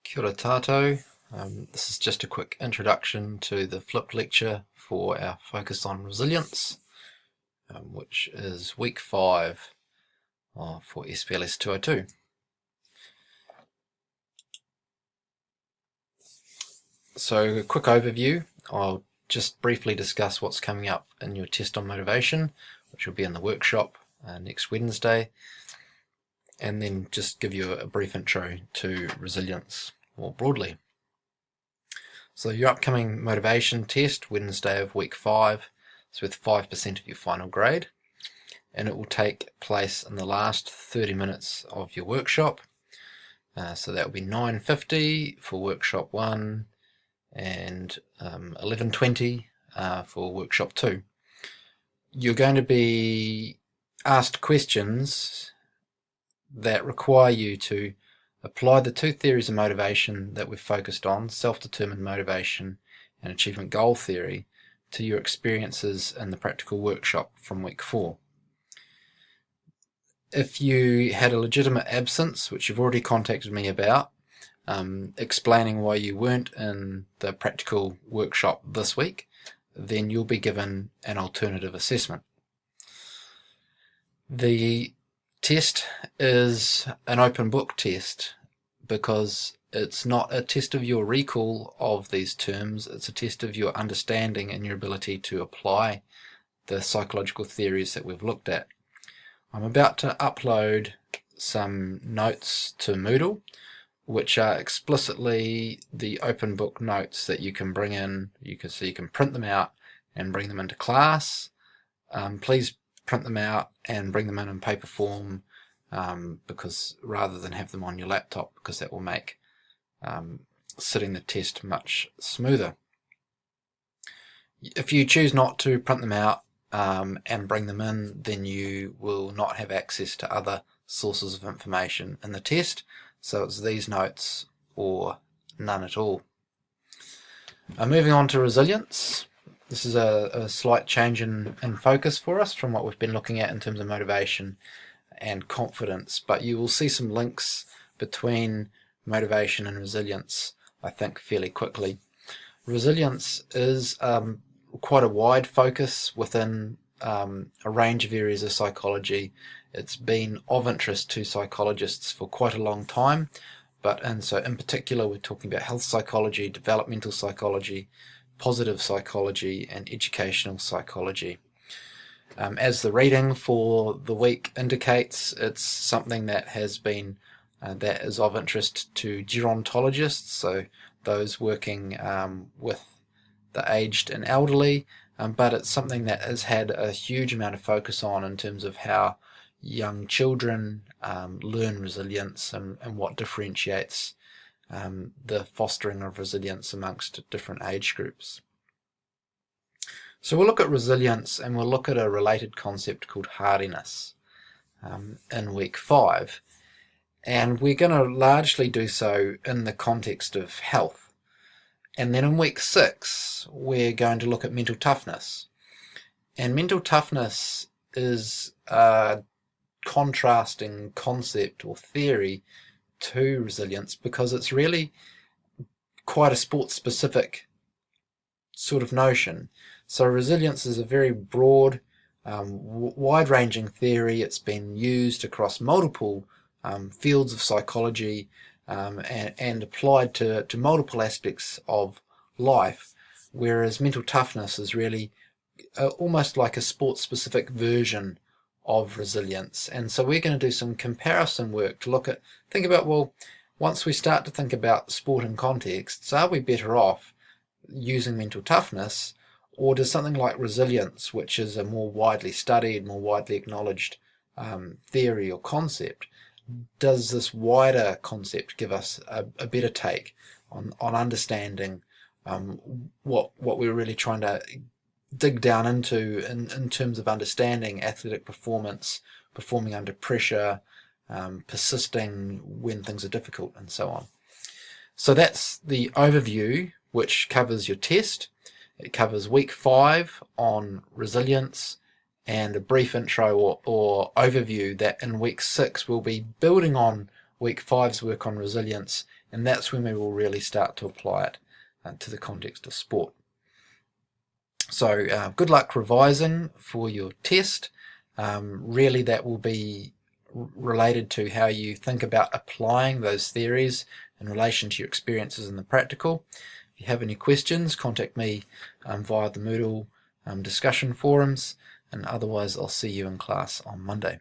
Kia ora tātou. This is just a quick introduction to the flipped lecture for our focus on resilience, which is week 5 for SPLS 202. So a quick overview. I'll just briefly discuss what's coming up in your test on motivation, which will be in the workshop next Wednesday, and then just give you a brief intro to resilience more broadly. So your upcoming motivation test, Wednesday of week 5, is with 5% of your final grade, and it will take place in the last 30 minutes of your workshop. So that will be 9:50 for workshop 1 and 11:20 for workshop 2. You're going to be asked questions that require you to apply the two theories of motivation that we've focused on, self-determined motivation and achievement goal theory, to your experiences in the practical workshop from week 4. If you had a legitimate absence, which you've already contacted me about, explaining why you weren't in the practical workshop this week, then you'll be given an alternative assessment. The test is an open book test because it's not a test of your recall of these terms, it's a test of your understanding and your ability to apply the psychological theories that we've looked at. I'm about to upload some notes to Moodle, which are explicitly the open book notes that you can bring in. So you can print them out and bring them into class. Please print them out and bring them in paper form, because rather than have them on your laptop, because that will make sitting the test much smoother. If you choose not to print them out and bring them in, then you will not have access to other sources of information in the test, so it's these notes or none at all. Moving on to resilience. This is a slight change in focus for us from what we've been looking at in terms of motivation and confidence, but you will see some links between motivation and resilience, I think, fairly quickly. Resilience is quite a wide focus within a range of areas of psychology. It's been of interest to psychologists for quite a long time, so in particular we're talking about health psychology, developmental psychology, positive psychology, and educational psychology. As the reading for the week indicates, it's something that has been that is of interest to gerontologists, so those working with the aged and elderly, but it's something that has had a huge amount of focus on in terms of how young children learn resilience and what differentiates the fostering of resilience amongst different age groups. So we'll look at resilience, and we'll look at a related concept called hardiness in week 5, and we're going to largely do so in the context of health. And then in week 6 we're going to look at mental toughness, and mental toughness is a contrasting concept or theory to resilience because it's really quite a sport specific sort of notion. So resilience is a very broad, wide-ranging theory. It's been used across multiple fields of psychology and applied to multiple aspects of life, whereas mental toughness is really almost like a sport-specific version of resilience. And so we're going to do some comparison work to think about, well, once we start to think about sport in contexts, are we better off using mental toughness, or does something like resilience, which is a more widely studied, more widely acknowledged theory or concept, does this wider concept give us a better take on understanding what we're really trying to dig down into in terms of understanding athletic performance, performing under pressure, persisting when things are difficult, and so on. So that's the overview, which covers your test. It covers week 5 on resilience and a brief intro or overview that in week 6 we'll be building on week 5's work on resilience, and that's when we will really start to apply it to the context of sport. So good luck revising for your test. Really that will be related to how you think about applying those theories in relation to your experiences in the practical. If you have any questions, contact me via the Moodle discussion forums, and otherwise I'll see you in class on Monday.